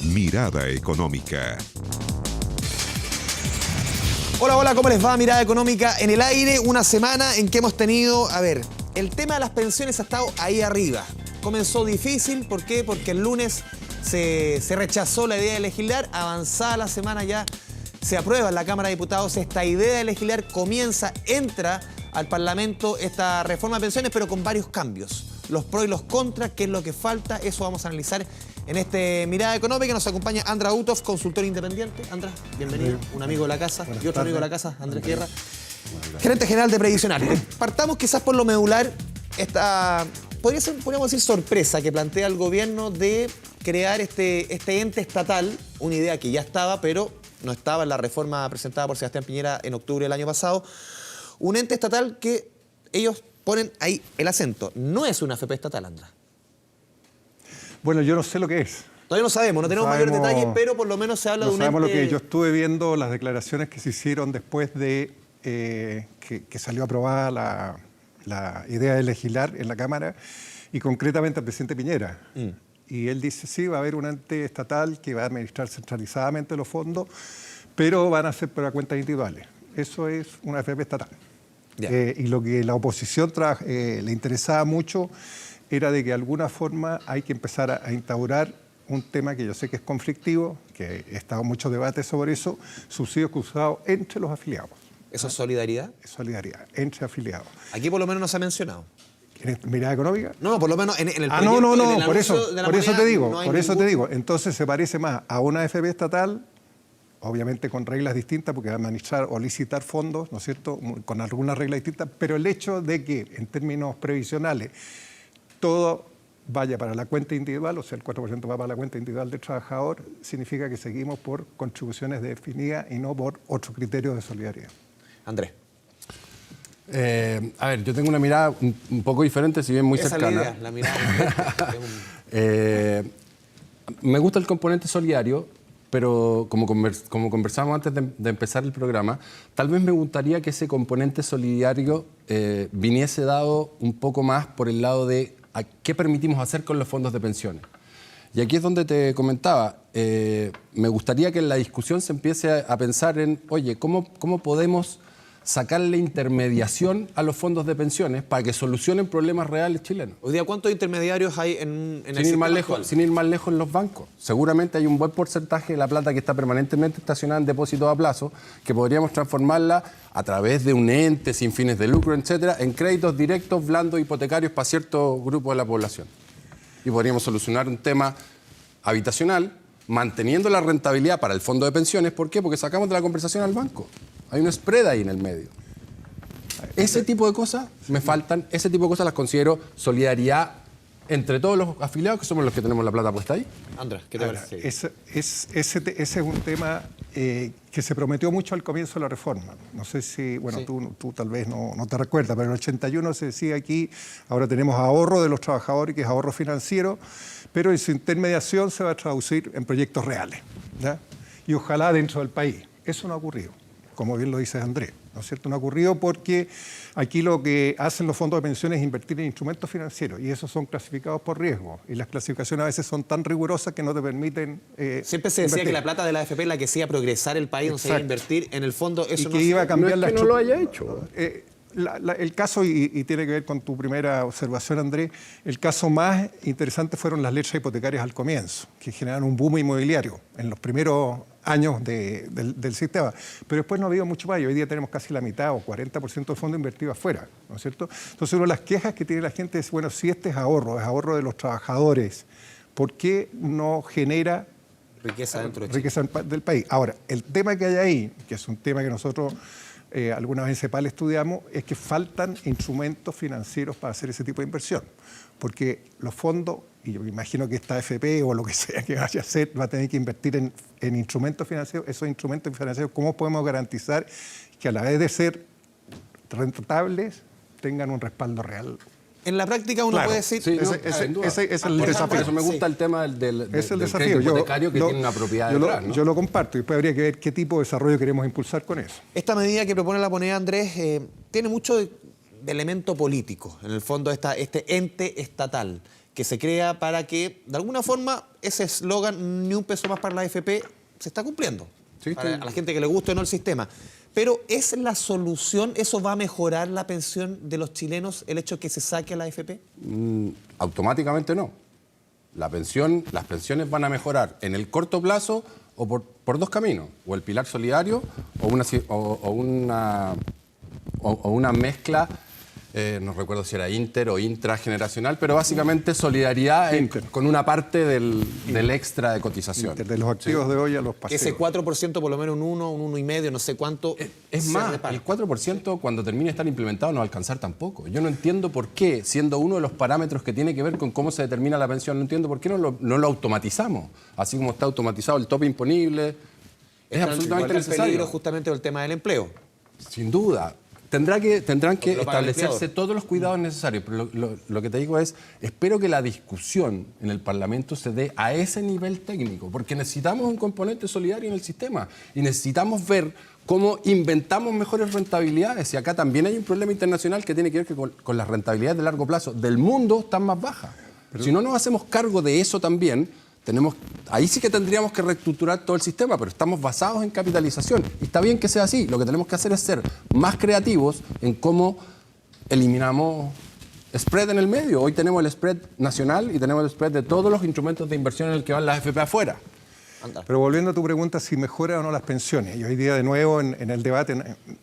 Mirada Económica. Hola, hola, ¿cómo les va? Mirada Económica en el aire. Una semana en que hemos tenido, el tema de las pensiones ha estado ahí arriba. Comenzó difícil, ¿por qué? Porque el lunes se rechazó la idea de legislar. Avanzada la semana ya se aprueba en la Cámara de Diputados esta idea de legislar. Entra al Parlamento esta reforma de pensiones, pero con varios cambios. Los pros y los contras, qué es lo que falta, eso vamos a analizar en este Mirada Económica. Nos acompaña Andrés Uthoff, consultor independiente. Andrés, bienvenido, un amigo de la casa. Buenas y otro tardes. amigo de la casa, Andrés Guerra, gerente general de Previsional. Partamos quizás por lo medular, esta, podríamos decir, sorpresa que plantea el gobierno de crear este ente estatal, una idea que ya estaba, pero no estaba en la reforma presentada por Sebastián Piñera en octubre del año pasado. Un ente estatal que ellos ponen ahí el acento. No es una AFP estatal, Andrés. Bueno, yo no sé lo que es. Todavía no sabemos, no tenemos mayores detalles, pero por lo menos se habla de un ente... Sabemos lo que yo estuve viendo, las declaraciones que se hicieron después de que salió aprobada la idea de legislar en la Cámara, y concretamente al presidente Piñera. Y él dice, sí, va a haber un ente estatal que va a administrar centralizadamente los fondos, pero van a ser para cuentas individuales. Eso es una AFP estatal. Y lo que la oposición le interesaba mucho era de que de alguna forma hay que empezar a instaurar un tema que yo sé que es conflictivo, que he estado en muchos debates sobre eso, subsidios cruzados entre los afiliados. ¿Eso es solidaridad? Es solidaridad, entre afiliados. Aquí por lo menos no se ha mencionado. ¿En Mirada Económica? No, por lo menos en el proyecto, no, por eso te digo, no hay por eso ningún... te digo. Entonces se parece más a una AFP estatal, obviamente con reglas distintas, porque va a administrar o licitar fondos, ¿no es cierto?, con algunas reglas distintas, pero el hecho de que, en términos previsionales, todo vaya para la cuenta individual, o sea, el 4% va para la cuenta individual del trabajador, significa que seguimos por contribuciones definidas y no por otro criterio de solidaridad. Andrés. A ver, yo tengo una mirada un poco diferente, si bien muy cercana. La mirada. Me gusta el componente solidario, pero como conversamos antes de empezar el programa, tal vez me gustaría que ese componente solidario viniese dado un poco más por el lado de a qué permitimos hacer con los fondos de pensiones. Y aquí es donde te comentaba, me gustaría que en la discusión se empiece a pensar en, oye, ¿cómo podemos sacarle intermediación a los fondos de pensiones para que solucionen problemas reales chilenos? Hoy día, ¿cuántos intermediarios hay en el Sin ir más sistema lejos en los bancos. Seguramente hay un buen porcentaje de la plata que está permanentemente estacionada en depósitos a plazo que podríamos transformarla a través de un ente sin fines de lucro, etcétera, en créditos directos, blandos, hipotecarios para cierto grupo de la población. Y podríamos solucionar un tema habitacional manteniendo la rentabilidad para el fondo de pensiones. ¿Por qué? Porque sacamos de la conversación al banco. Hay un spread ahí en el medio. Ese tipo de cosas me faltan, ese tipo de cosas las considero solidaridad entre todos los afiliados que somos los que tenemos la plata puesta ahí. Andrés, ¿qué te parece? Ese es un tema que se prometió mucho al comienzo de la reforma. No sé si, bueno, sí. tú tal vez no te recuerdas, pero en el 81 se decía aquí, ahora tenemos ahorro de los trabajadores, que es ahorro financiero, pero en su intermediación se va a traducir en proyectos reales, ¿ya? Y ojalá dentro del país. Eso no ha ocurrido, como bien lo dice Andrés, ¿no es cierto? No ha ocurrido porque aquí lo que hacen los fondos de pensiones es invertir en instrumentos financieros y esos son clasificados por riesgo. Y las clasificaciones a veces son tan rigurosas que no te permiten Siempre se decía invertir. que la plata de la AFP es la que hacía progresar el país, no se iba a invertir. En el fondo eso y que iba a cambiar no es que no lo haya hecho. El caso, y tiene que ver con tu primera observación, Andrés, el caso más interesante fueron las letras hipotecarias al comienzo, que generaron un boom inmobiliario en los primeros años del sistema. Pero después no ha habido mucho más. Hoy día tenemos casi la mitad o 40% del fondo invertido afuera, ¿no es cierto? Entonces, una de las quejas que tiene la gente es, bueno, si este es ahorro de los trabajadores, ¿por qué no genera riqueza dentro de riqueza del país? Ahora, el tema que hay ahí, que es un tema que nosotros alguna vez en CEPAL estudiamos, es que faltan instrumentos financieros para hacer ese tipo de inversión. Porque los fondos, y yo me imagino que esta AFP o lo que sea que vaya a hacer, va a tener que invertir en instrumentos financieros. Esos instrumentos financieros, ¿cómo podemos garantizar que a la vez de ser rentables tengan un respaldo real? En la práctica uno puede decir... Sí, ese es el desafío. Por eso me gusta el tema del desafío. crédito hipotecario que tiene una propiedad detrás, ¿no? Yo lo comparto y después habría que ver qué tipo de desarrollo queremos impulsar con eso. Esta medida que propone la moneda, Andrés, tiene mucho de elemento político. En el fondo, este ente estatal que se crea para que, de alguna forma, ese eslogan, ni un peso más para la AFP, se está cumpliendo. Sí, Para a la gente que le guste o no el sistema. Pero ¿es la solución? ¿Eso va a mejorar la pensión de los chilenos, el hecho de que se saque a la AFP? Automáticamente no. Las pensiones van a mejorar en el corto plazo o por dos caminos, o el pilar solidario o una mezcla, no recuerdo si era inter o intrageneracional, pero básicamente solidaridad con una parte del extra de cotización. De los activos de hoy a los pasivos. Ese 4%, por lo menos un 1,5, no sé cuánto. Es se más, reparte. el 4% cuando termine de estar implementado no va a alcanzar tampoco. Yo no entiendo por qué, siendo uno de los parámetros que tiene que ver con cómo se determina la pensión, no entiendo por qué no lo automatizamos, así como está automatizado el tope imponible. Es absolutamente Igual el peligro necesario. justamente el tema del empleo. Sin duda. Tendrán que Porque lo paga el establecerse empleador. todos los cuidados necesarios, pero lo que te digo es, espero que la discusión en el Parlamento se dé a ese nivel técnico, porque necesitamos un componente solidario en el sistema y necesitamos ver cómo inventamos mejores rentabilidades. Y acá también hay un problema internacional que tiene que ver con las rentabilidades de largo plazo del mundo están más bajas. Pero si no nos hacemos cargo de eso también, ahí sí que tendríamos que reestructurar todo el sistema, pero estamos basados en capitalización. Y está bien que sea así. Lo que tenemos que hacer es ser más creativos en cómo eliminamos spread en el medio. Hoy tenemos el spread nacional y tenemos el spread de todos los instrumentos de inversión en el que van las AFP afuera. Anda. Pero volviendo a tu pregunta, si mejora o no las pensiones. Y hoy día, de nuevo, en el debate,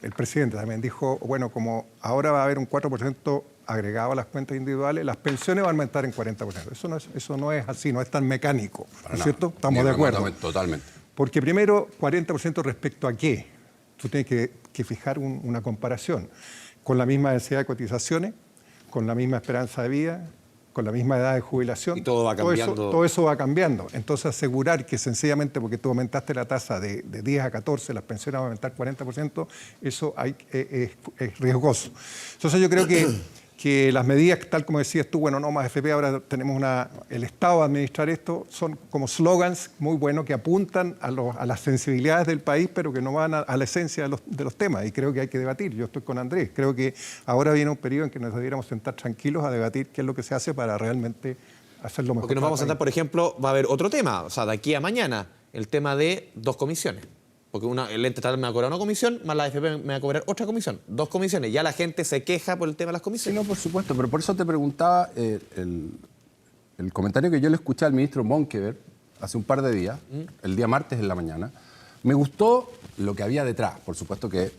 el presidente también dijo, bueno, como ahora va a haber un 4% agregado a las cuentas individuales, las pensiones van a aumentar en 40%. Eso no es así, no es tan mecánico, ¿no es cierto? Estamos de acuerdo. Totalmente. Porque primero, 40% respecto a qué. Tú tienes que fijar una comparación. Con la misma densidad de cotizaciones, con la misma esperanza de vida, con la misma edad de jubilación. Y todo va cambiando. Todo eso va cambiando. Entonces, asegurar que sencillamente porque tú aumentaste la tasa de 10 a 14, las pensiones van a aumentar 40%, eso es riesgoso. Entonces, yo creo que las medidas, tal como decías tú, bueno, no más FP, ahora tenemos el Estado a administrar esto, son como slogans muy buenos que apuntan a las sensibilidades del país, pero que no van a la esencia de los temas. Y creo que hay que debatir. Yo estoy con Andrés. Creo que ahora viene un periodo en que nos debiéramos sentar tranquilos a debatir qué es lo que se hace para realmente hacerlo mejor. Porque nos vamos a sentar, por ejemplo, va a haber otro tema, o sea, de aquí a mañana, el tema de 2 comisiones. Porque el ente estatal me va a cobrar una comisión, más la AFP me va a cobrar otra comisión. 2 comisiones. Ya la gente se queja por el tema de las Sí, comisiones. no, por supuesto, pero por eso te preguntaba el comentario que yo le escuché al ministro Monkever hace un par de días, el día martes en la mañana. Me gustó lo que había detrás. Por supuesto que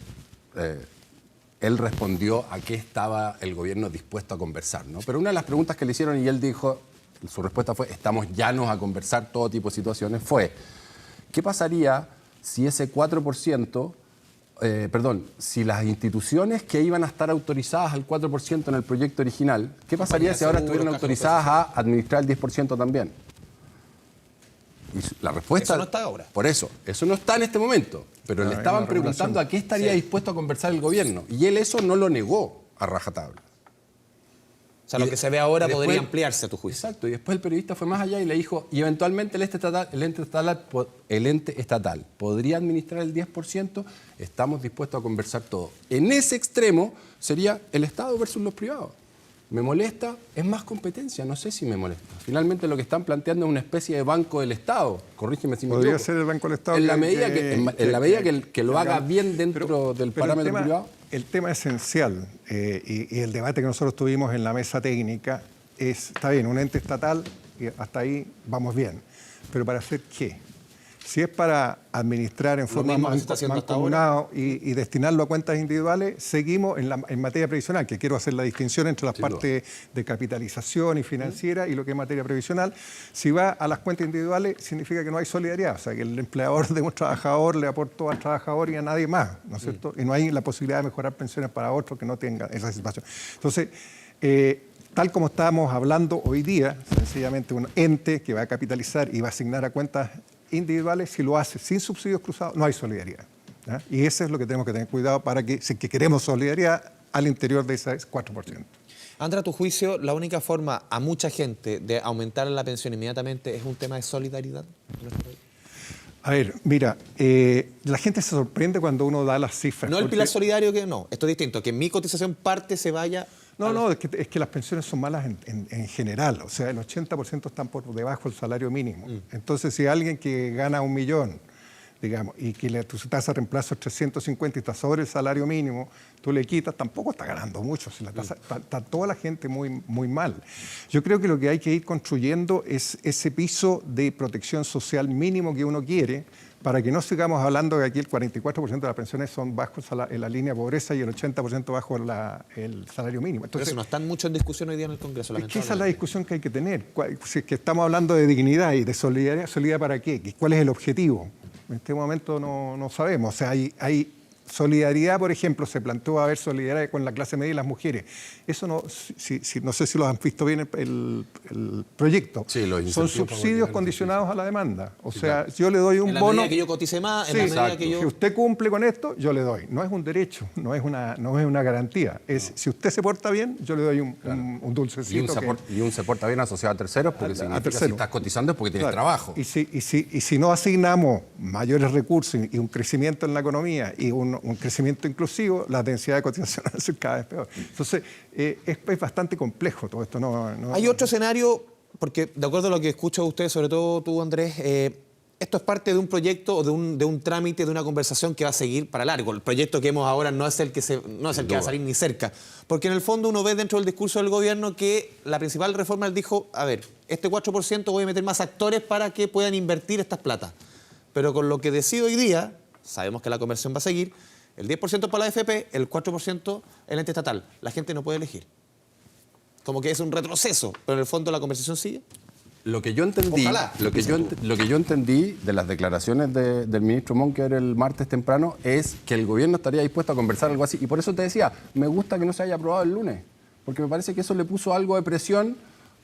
él respondió a qué estaba el gobierno dispuesto a conversar, ¿no? Pero una de las preguntas que le hicieron y él dijo, su respuesta fue, estamos llanos a conversar todo tipo de situaciones, fue, ¿qué pasaría si ese 4%, si las instituciones que iban a estar autorizadas al 4% en el proyecto original, ¿qué pasaría si ahora estuvieran autorizadas a administrar el 10% también? Y la respuesta... Eso no está ahora. Por eso no está en este momento, pero le hay estaban una preguntando a qué estaría dispuesto a conversar el gobierno, y él eso no lo negó a rajatabla. O sea, lo que se ve ahora y después- podría ampliarse a tu juicio. Exacto, y después el periodista fue más allá y le dijo, y eventualmente el ente estatal podría administrar el 10%, estamos dispuestos a conversar todo. En ese extremo sería el Estado versus los privados. ¿Me molesta? Es más competencia, no sé si me molesta. Finalmente lo que están planteando es una especie de banco del Estado, corrígeme si me Podría equivoco. ser el Banco del Estado. En la medida que lo haga bien dentro del parámetro privado. El tema esencial y el debate que nosotros tuvimos en la mesa técnica está bien, un ente estatal, y hasta ahí vamos bien. Pero ¿para hacer qué? Si es para administrar en forma mismo que se está haciendo hasta mancomunado y destinarlo a cuentas individuales, seguimos en materia previsional, que quiero hacer la distinción entre las partes de capitalización y financiera y lo que es materia previsional. Si va a las cuentas individuales, significa que no hay solidaridad, o sea, que el empleador de un trabajador le aportó al trabajador y a nadie más, ¿no es cierto? Y no hay la posibilidad de mejorar pensiones para otros que no tengan esa situación. Entonces, tal como estábamos hablando hoy día, sencillamente un ente que va a capitalizar y va a asignar a cuentas individuales, si lo hace sin subsidios cruzados, no hay solidaridad. ¿Ya? Y eso es lo que tenemos que tener cuidado para que, si que queremos solidaridad al interior de ese 4%. Andra, a tu juicio, la única forma a mucha gente de aumentar la pensión inmediatamente es un tema de solidaridad. A ver, mira, la gente se sorprende cuando uno da las cifras. No el porque- pilar solidario que no, esto es distinto, que mi cotización parte se vaya No, es que las pensiones son malas en general. O sea, el 80% están por debajo del salario mínimo. Entonces, si alguien que gana 1 millón, digamos, y que tu tasa de reemplazo es 350 y está sobre el salario mínimo, tú le quitas, tampoco está ganando mucho. Si la tasa, está toda la gente muy, muy mal. Yo creo que lo que hay que ir construyendo es ese piso de protección social mínimo que uno quiere, para que no sigamos hablando de que aquí el 44% de las pensiones son bajo en la línea de pobreza y el 80% bajo el salario mínimo. Entonces, pero eso no están mucho en discusión hoy día en el Congreso. Es que esa es la discusión que hay que tener. Si es que estamos hablando de dignidad y de solidaridad, ¿solidaridad para qué? ¿Cuál es el objetivo? En este momento no sabemos. O sea, hay solidaridad, por ejemplo, se planteó haber solidaridad con la clase media y las mujeres. Eso no sé si lo han visto bien el proyecto. Sí, son subsidios condicionados a la demanda. O sea, yo le doy un bono. En la medida que yo cotice más, en la medida que yo... Si usted cumple con esto, yo le doy. No es un derecho, no es una garantía. Si usted se porta bien, yo le doy un dulcecito. Y un se porta bien asociado a terceros, porque significa si estás cotizando es porque tienes trabajo. Y si no asignamos mayores recursos y un crecimiento en la economía y un crecimiento inclusivo, la densidad de cotización va a ser cada vez peor. Entonces, es bastante complejo todo esto. Hay otro escenario, porque de acuerdo a lo que escucho de usted, sobre todo tú, Andrés, esto es parte de un proyecto o de un trámite, de una conversación que va a seguir para largo. El proyecto que hemos ahora no es el que va a salir ni cerca. Porque en el fondo uno ve dentro del discurso del gobierno que la principal reforma él dijo, a ver, este 4% voy a meter más actores para que puedan invertir estas plata. Pero con lo que decido hoy día, sabemos que la conversión va a seguir, el 10% para la AFP, el 4% el ente estatal. La gente no puede elegir. Como que es un retroceso, pero en el fondo la conversación sigue. Lo que yo entendí, lo que yo entendí de las declaraciones del ministro Monker el martes temprano es que el gobierno estaría dispuesto a conversar algo así. Y por eso te decía, me gusta que no se haya aprobado el lunes, porque me parece que eso le puso algo de presión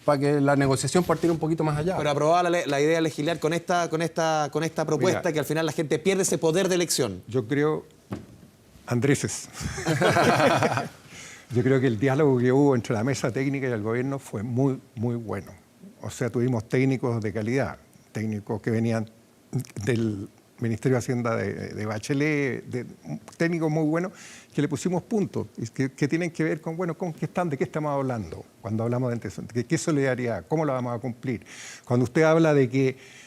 para que la negociación partiera un poquito más allá. Pero aprobaba la idea de legislar con esta propuesta. Mira, que al final la gente pierde ese poder de elección. Yo creo, Andréses, yo creo que el diálogo que hubo entre la mesa técnica y el gobierno fue muy, muy bueno. O sea, tuvimos técnicos de calidad, técnicos que venían del Ministerio de Hacienda de Bachelet, técnicos muy buenos, que le pusimos puntos, que tienen que ver con, bueno, ¿de qué estamos hablando? Cuando hablamos de qué solidaridad, cómo la vamos a cumplir. Cuando usted habla de que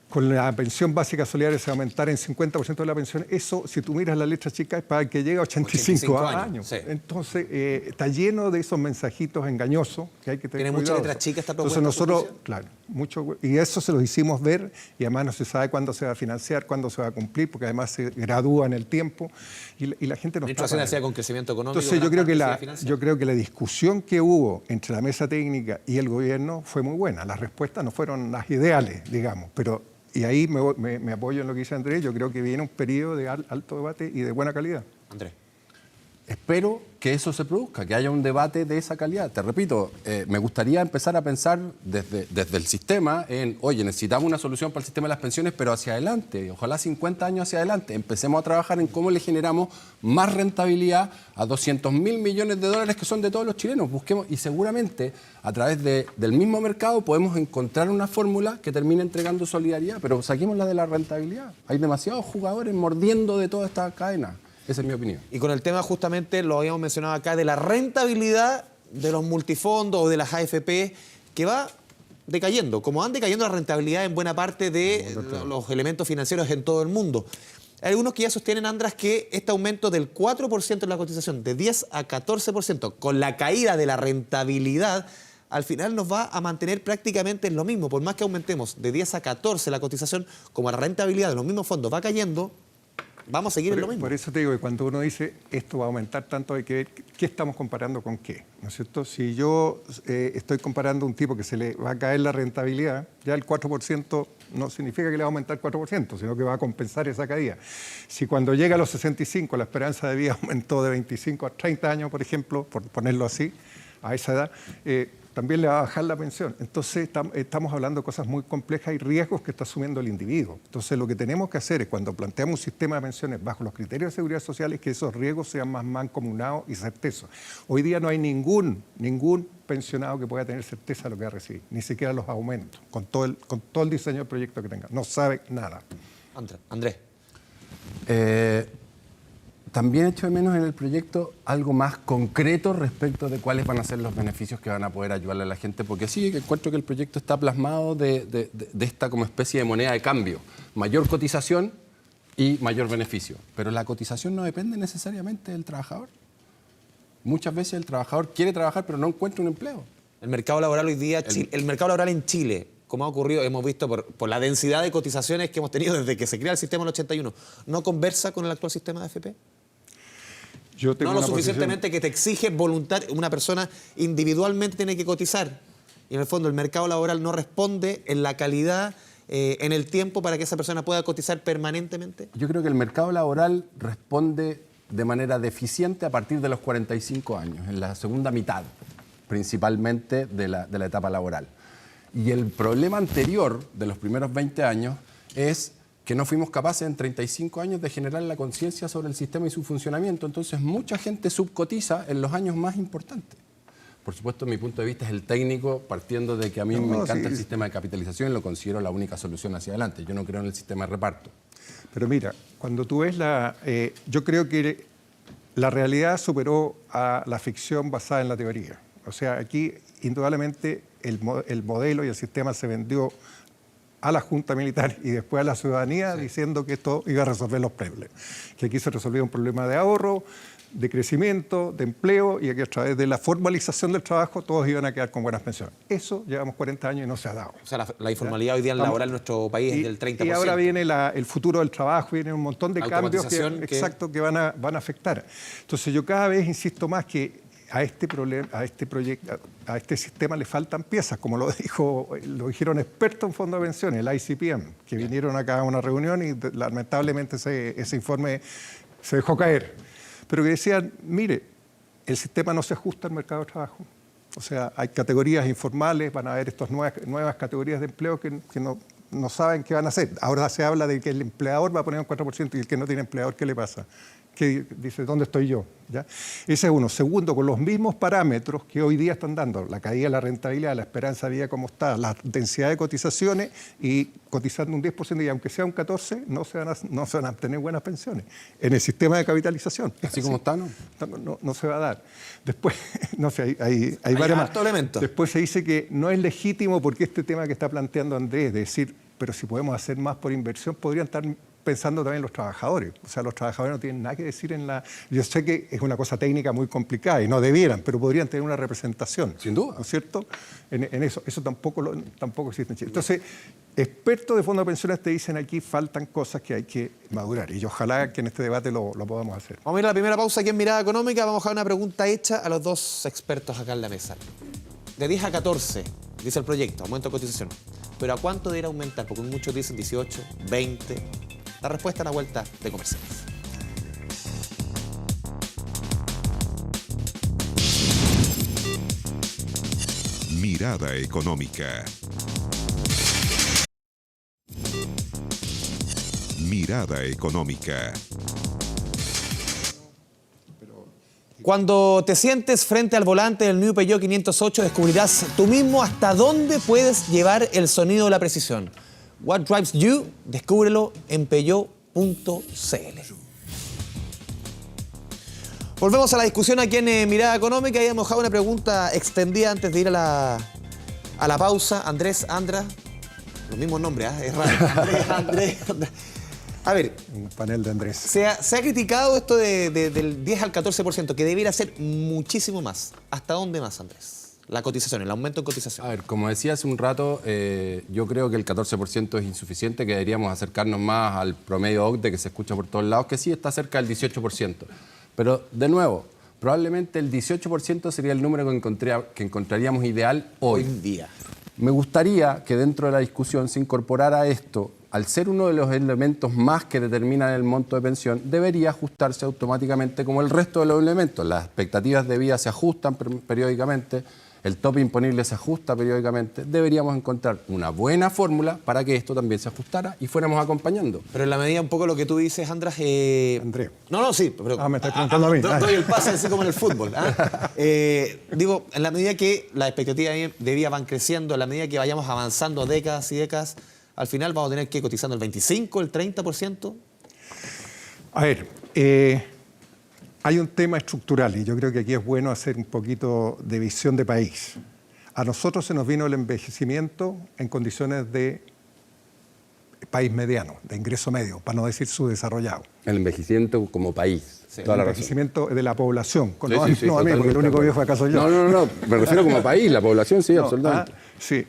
con la pensión básica solidaria se va a aumentar en 50% de la pensión, eso, si tú miras la letra chica, es para que llegue a 85 años. Sí. Entonces, está lleno de esos mensajitos engañosos que hay que tener cuidado. ¿Tiene mucha letra chica esta propuesta? Entonces nosotros, claro, mucho, y eso se los hicimos ver, y además no se sabe cuándo se va a financiar, cuándo se va a cumplir, porque además se gradúa en el tiempo, y la gente no está... ¿La inflación con crecimiento económico? Entonces yo creo que la discusión que hubo entre la mesa técnica y el gobierno fue muy buena. Las respuestas no fueron las ideales, digamos, pero... Y ahí me apoyo en lo que dice Andrés. Yo creo que viene un periodo de alto debate y de buena calidad. Andrés. Espero que eso se produzca, que haya un debate de esa calidad. Te repito, me gustaría empezar a pensar desde el sistema en, oye, necesitamos una solución para el sistema de las pensiones, pero hacia adelante, ojalá 50 años hacia adelante. Empecemos a trabajar en cómo le generamos más rentabilidad a 200.000 millones de dólares que son de todos los chilenos. Busquemos, y seguramente a través del mismo mercado podemos encontrar una fórmula que termine entregando solidaridad, pero saquémosla de la rentabilidad. Hay demasiados jugadores mordiendo de toda esta cadena. Esa es mi opinión. Y con el tema justamente, lo habíamos mencionado acá, de la rentabilidad de los multifondos o de las AFP, que va decayendo, como van decayendo la rentabilidad en buena parte de los elementos financieros en todo el mundo. Hay algunos que ya sostienen, Andrés, que este aumento del 4% en la cotización, de 10 a 14%, con la caída de la rentabilidad, al final nos va a mantener prácticamente en lo mismo. Por más que aumentemos de 10 a 14 la cotización, como la rentabilidad de los mismos fondos va cayendo, vamos a seguir en lo mismo. Por eso te digo que cuando uno dice esto va a aumentar tanto, hay que ver qué estamos comparando con qué, ¿no es cierto? Si yo estoy comparando a un tipo que se le va a caer la rentabilidad, ya el 4% no significa que le va a aumentar 4%, sino que va a compensar esa caída. Si cuando llega a los 65 la esperanza de vida aumentó de 25 a 30 años, por ejemplo, por ponerlo así, a esa edad, también le va a bajar la pensión. Entonces estamos hablando de cosas muy complejas y riesgos que está asumiendo el individuo. Entonces lo que tenemos que hacer es, cuando planteamos un sistema de pensiones bajo los criterios de seguridad social, es que esos riesgos sean más mancomunados y certezos. Hoy día no hay ningún pensionado que pueda tener certeza de lo que va a recibir, ni siquiera los aumentos, con todo el diseño del proyecto que tenga. No sabe nada. Andrés. también echo de menos en el proyecto algo más concreto respecto de cuáles van a ser los beneficios que van a poder ayudarle a la gente, porque sí, que encuentro que el proyecto está plasmado de esta como especie de moneda de cambio. Mayor cotización y mayor beneficio. Pero la cotización no depende necesariamente del trabajador. Muchas veces el trabajador quiere trabajar pero no encuentra un empleo. El mercado laboral hoy día, el mercado laboral en Chile, como ha ocurrido, hemos visto por la densidad de cotizaciones que hemos tenido desde que se crea el sistema en el 81, ¿no conversa con el actual sistema de AFP? Yo tengo No lo una suficientemente que te exige una persona individualmente tiene que cotizar. Y en el fondo el mercado laboral no responde en la calidad, en el tiempo para que esa persona pueda cotizar permanentemente. Yo creo que el mercado laboral responde de manera deficiente a partir de los 45 años, en la segunda mitad principalmente de la etapa laboral. Y el problema anterior de los primeros 20 años es que no fuimos capaces en 35 años de generar la conciencia sobre el sistema y su funcionamiento. Entonces, mucha gente subcotiza en los años más importantes. Por supuesto, mi punto de vista es el técnico, partiendo de que a mí me encanta el sistema de capitalización y lo considero la única solución hacia adelante. Yo no creo en el sistema de reparto. Pero mira, cuando tú ves yo creo que la realidad superó a la ficción basada en la teoría. O sea, aquí, indudablemente, el modelo y el sistema se vendió a la Junta Militar y después a la ciudadanía, diciendo que esto iba a resolver los problemas. Que aquí se resolvía un problema de ahorro, de crecimiento, de empleo, y que a través de la formalización del trabajo todos iban a quedar con buenas pensiones. Eso llevamos 40 años y no se ha dado. O sea, la informalidad hoy día laboral en nuestro país es del 30%. Y ahora viene el futuro del trabajo, viene un montón de cambios que van a afectar. Entonces yo cada vez insisto más que a este proyecto, a este sistema le faltan piezas, como lo dijeron expertos en fondos de pensiones, el ICPM, que vinieron acá a una reunión y lamentablemente ese informe se dejó caer. Pero que decían, mire, el sistema no se ajusta al mercado de trabajo. O sea, hay categorías informales, van a haber estas nuevas categorías de empleo que no saben qué van a hacer. Ahora se habla de que el empleador va a poner un 4% y el que no tiene empleador, ¿qué le pasa? Que dice, ¿dónde estoy yo? ¿Ya? Ese es uno. Segundo, con los mismos parámetros que hoy día están dando, la caída de la rentabilidad, la esperanza de vida como está, la densidad de cotizaciones, y cotizando un 10% y aunque sea un 14%, no se van a tener buenas pensiones en el sistema de capitalización. Así como está, ¿no? No se va a dar. Después, no sé, hay varios más. Elementos. Después se dice que no es legítimo porque este tema que está planteando Andrés, de decir, pero si podemos hacer más por inversión, podrían estar pensando también los trabajadores. O sea, los trabajadores no tienen nada que decir en la... Yo sé que es una cosa técnica muy complicada y no debieran, pero podrían tener una representación. Sin duda. ¿No es cierto? En eso. Eso tampoco existe en Chile. Entonces, expertos de fondos de pensiones te dicen aquí faltan cosas que hay que madurar y ojalá que en este debate lo podamos hacer. Vamos a ir a la primera pausa aquí en Mirada Económica. Vamos a dejar una pregunta hecha a los dos expertos acá en la mesa. De 10 a 14, dice el proyecto, aumento de cotización. Pero ¿a cuánto debería aumentar? Porque muchos dicen 18, 20... La respuesta a la vuelta de comerciales. Mirada Económica. Mirada Económica. Cuando te sientes frente al volante del New Peugeot 508, descubrirás tú mismo hasta dónde puedes llevar el sonido de la precisión. What drives you? Descúbrelo en peugeot.cl. Volvemos a la discusión aquí en Mirada Económica y hemos dejado una pregunta extendida antes de ir a la pausa. Andrés, Andra, los mismos nombres, es raro. Andrés. A ver, Un panel de Andrés. se ha criticado esto del 10 al 14%, que debiera ser muchísimo más. ¿Hasta dónde más, Andrés? La cotización, el aumento en cotización. A ver, como decía hace un rato, yo creo que el 14% es insuficiente, que deberíamos acercarnos más al promedio OCDE que se escucha por todos lados, que sí está cerca del 18%. Pero, de nuevo, probablemente el 18% sería el número que encontraríamos ideal hoy. Hoy en día. Me gustaría que dentro de la discusión se incorporara esto. Al ser uno de los elementos más que determinan el monto de pensión, debería ajustarse automáticamente como el resto de los elementos. Las expectativas de vida se ajustan periódicamente, el tope imponible se ajusta periódicamente. Deberíamos encontrar una buena fórmula para que esto también se ajustara y fuéramos acompañando. Pero en la medida un poco lo que tú dices, Andrés... Andrés. No, sí. Pero, me estás preguntando a mí. Doy el pase así como en el fútbol. Digo, en la medida que las expectativas de vida van creciendo, en la medida que vayamos avanzando décadas y décadas, al final vamos a tener que ir cotizando el 25%, el 30%. A ver, hay un tema estructural y yo creo que aquí es bueno hacer un poquito de visión de país. A nosotros se nos vino el envejecimiento en condiciones de país mediano, de ingreso medio, para no decir subdesarrollado. El envejecimiento como país. El envejecimiento de la población. Sí, no, sí, sí, no a mí, porque el único viejo acaso yo. No, me refiero como país, la población, sí, absolutamente. Sí,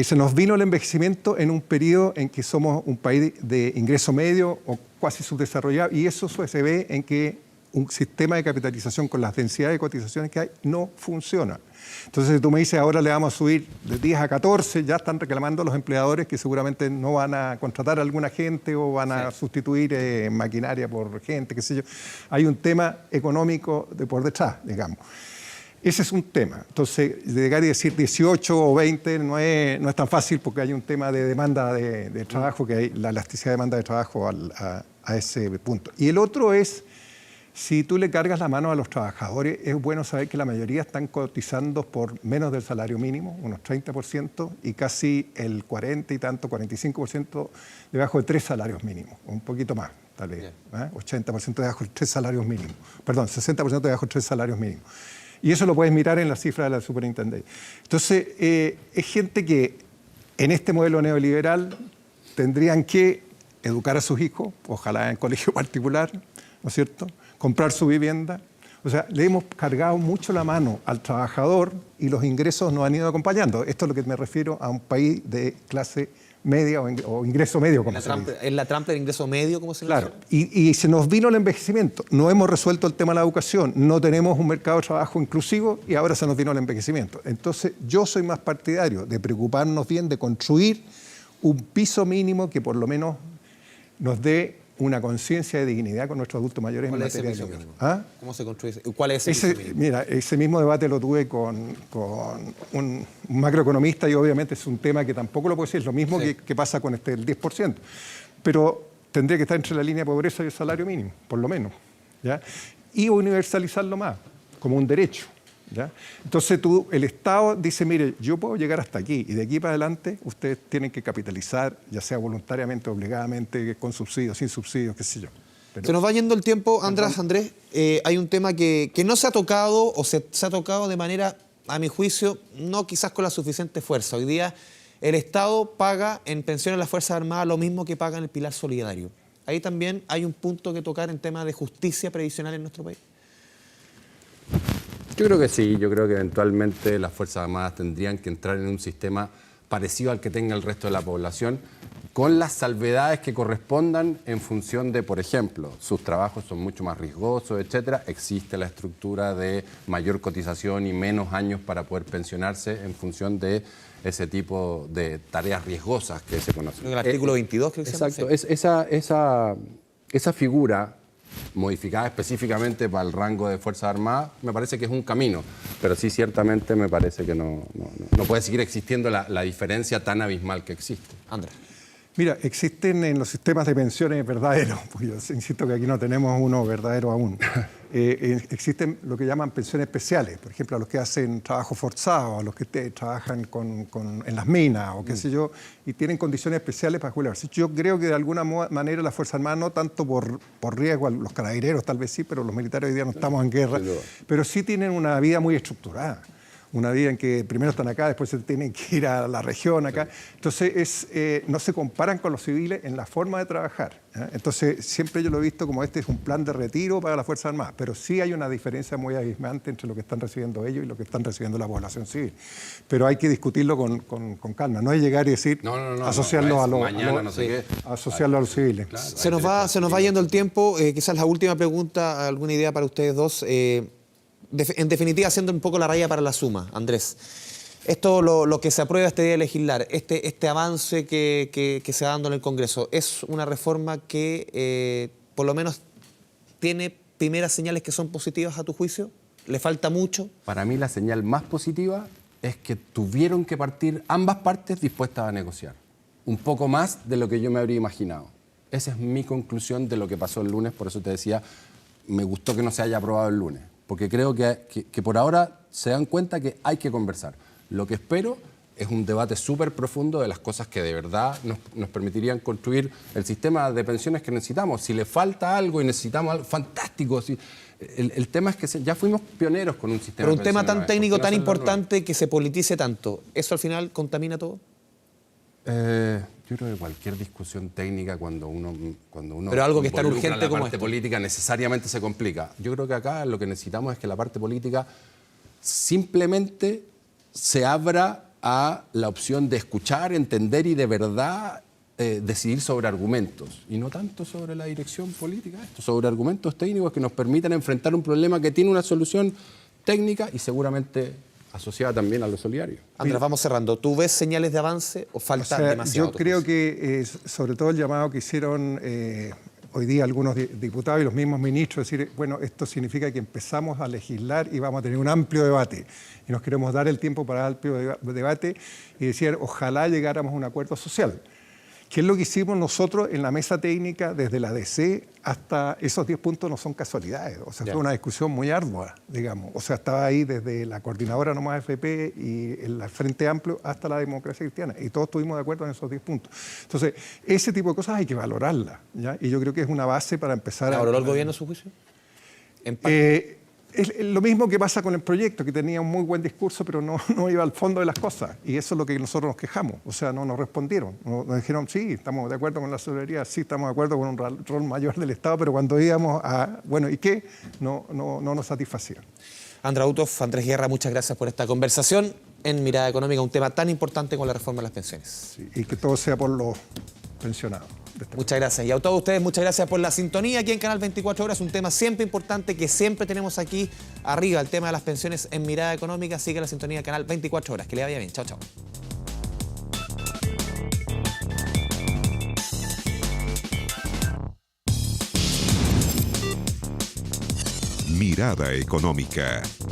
se nos vino el envejecimiento en un periodo en que somos un país de ingreso medio o casi subdesarrollado, y eso se ve en que un sistema de capitalización con las densidades de cotizaciones que hay no funciona. Entonces, si tú me dices, ahora le vamos a subir de 10 a 14, ya están reclamando los empleadores que seguramente no van a contratar a alguna gente o van a sustituir maquinaria por gente, qué sé yo. Hay un tema económico por detrás, digamos. Ese es un tema. Entonces, llegar y decir 18 o 20 no es tan fácil porque hay un tema de demanda de trabajo, que hay la elasticidad de demanda de trabajo a ese punto. Y el otro es, si tú le cargas la mano a los trabajadores, es bueno saber que la mayoría están cotizando por menos del salario mínimo, unos 30%, y casi el 40 y tanto, 45% debajo de 3 salarios mínimos, un poquito más, tal vez, 80% debajo de 3 salarios mínimos, perdón, 60% debajo de 3 salarios mínimos. Y eso lo puedes mirar en la cifra de la superintendencia. Entonces, es gente que en este modelo neoliberal tendrían que educar a sus hijos, ojalá en colegio particular, ¿no es cierto?, comprar su vivienda. O sea, le hemos cargado mucho la mano al trabajador y los ingresos nos han ido acompañando. Esto es lo que me refiero a un país de clase media o ingreso medio, como se dice. ¿Es la trampa del ingreso medio, como se dice? Claro, y se nos vino el envejecimiento. No hemos resuelto el tema de la educación, no tenemos un mercado de trabajo inclusivo y ahora se nos vino el envejecimiento. Entonces, yo soy más partidario de preocuparnos bien, de construir un piso mínimo que por lo menos nos dé una conciencia de dignidad con nuestros adultos mayores en materia de educación. ¿Cómo se construye? ¿Cuál es ese piso mínimo? Mira, ese mismo debate lo tuve con un macroeconomista y obviamente es un tema que tampoco lo puedo decir, es lo mismo que pasa con el 10%. Pero tendría que estar entre la línea de pobreza y el salario mínimo, por lo menos, ¿ya? Y universalizarlo más, como un derecho, ¿ya? Entonces el Estado dice, mire, yo puedo llegar hasta aquí y de aquí para adelante ustedes tienen que capitalizar, ya sea voluntariamente, obligadamente, con subsidios, sin subsidios, qué sé yo. Se nos va yendo el tiempo, Andrés. Hay un tema que no se ha tocado o se ha tocado de manera, a mi juicio, no quizás con la suficiente fuerza. Hoy día el Estado paga en pensiones a las Fuerzas Armadas lo mismo que paga en el Pilar Solidario. Ahí también hay un punto que tocar en tema de justicia previsional en nuestro país. Yo creo que sí, yo creo que eventualmente las Fuerzas Armadas tendrían que entrar en un sistema parecido al que tenga el resto de la población, con las salvedades que correspondan en función de, por ejemplo, sus trabajos son mucho más riesgosos, etcétera. Existe la estructura de mayor cotización y menos años para poder pensionarse en función de ese tipo de tareas riesgosas que se conocen. El artículo 22, creo que se llama. Exacto, esa figura modificada específicamente para el rango de Fuerzas Armadas, me parece que es un camino, pero sí ciertamente me parece que no puede seguir existiendo la diferencia tan abismal que existe. Andrés. Mira, existen en los sistemas de pensiones verdaderos, pues yo insisto que aquí no tenemos uno verdadero aún. Existen lo que llaman pensiones especiales, por ejemplo, a los que hacen trabajo forzado, a los que trabajan en las minas o qué sé yo, y tienen condiciones especiales para jubilarse. Yo creo que de alguna manera las Fuerzas Armadas, no tanto por riesgo, los carabineros tal vez sí, pero los militares hoy día no estamos en guerra, pero sí tienen una vida muy estructurada. Una vida en que primero están acá, después se tienen que ir a la región acá. Entonces, no se comparan con los civiles en la forma de trabajar, ¿eh? Entonces, siempre yo lo he visto como este es un plan de retiro para las Fuerzas Armadas, pero sí hay una diferencia muy abismante entre lo que están recibiendo ellos y lo que están recibiendo la población civil. Pero hay que discutirlo con calma, no es llegar y decir, asociarlo a los civiles. Claro, se nos va yendo el tiempo, quizás la última pregunta, alguna idea para ustedes dos. En definitiva, haciendo un poco la raya para la suma, Andrés. Esto, lo que se aprueba este día de legislar, este avance que se va dando en el Congreso, ¿es una reforma que por lo menos tiene primeras señales que son positivas a tu juicio? ¿Le falta mucho? Para mí la señal más positiva es que tuvieron que partir ambas partes dispuestas a negociar. Un poco más de lo que yo me habría imaginado. Esa es mi conclusión de lo que pasó el lunes, por eso te decía, me gustó que no se haya aprobado el lunes. Porque creo que por ahora se dan cuenta que hay que conversar. Lo que espero es un debate súper profundo de las cosas que de verdad nos permitirían construir el sistema de pensiones que necesitamos. Si le falta algo y necesitamos algo, fantástico. El tema es que ya fuimos pioneros con un sistema Pero un de tema pensiones. tan técnico, ¿Por qué no tan hacerlo al revés? importante, que se politice tanto, ¿eso al final contamina todo? Yo creo que cualquier discusión técnica cuando uno Pero algo que es tan involucra urgente la como parte esto. política necesariamente se complica. Yo creo que acá lo que necesitamos es que la parte política simplemente se abra a la opción de escuchar, entender y de verdad decidir sobre argumentos y no tanto sobre la dirección política, sobre argumentos técnicos que nos permitan enfrentar un problema que tiene una solución técnica y seguramente asociada también a lo solidario. Andrés, vamos cerrando. ¿Tú ves señales de avance o falta demasiado? Yo creo que sobre todo el llamado que hicieron hoy día algunos diputados y los mismos ministros, decir, bueno, esto significa que empezamos a legislar y vamos a tener un amplio debate. Y nos queremos dar el tiempo para el amplio debate y decir, ojalá llegáramos a un acuerdo social. ¿Qué es lo que hicimos nosotros en la mesa técnica desde la DC hasta esos 10 puntos? No son casualidades, o sea, fue una discusión muy ardua, digamos. O sea, estaba ahí desde la coordinadora Nomás FP y el Frente Amplio hasta la Democracia Cristiana y todos estuvimos de acuerdo en esos 10 puntos. Entonces, ese tipo de cosas hay que valorarlas, ¿ya? Y yo creo que es una base para empezar a... ¿Valoró el gobierno su juicio? En parte. Es lo mismo que pasa con el proyecto, que tenía un muy buen discurso, pero no iba al fondo de las cosas. Y eso es lo que nosotros nos quejamos. O sea, no nos respondieron. Nos dijeron, sí, estamos de acuerdo con la solidaridad, sí, estamos de acuerdo con un rol mayor del Estado, pero cuando íbamos a, bueno, ¿y qué? No nos satisfacía. Andrés Uthoff, Andrés Guerra, muchas gracias por esta conversación en Mirada Económica, un tema tan importante como la reforma de las pensiones. Sí, y que todo sea por los pensionados. Muchas gracias. Y a todos ustedes, muchas gracias por la sintonía aquí en Canal 24 Horas. Un tema siempre importante que siempre tenemos aquí arriba, el tema de las pensiones en Mirada Económica. Sigue la sintonía de Canal 24 Horas. Que le vaya bien. Chao, chao. Mirada Económica.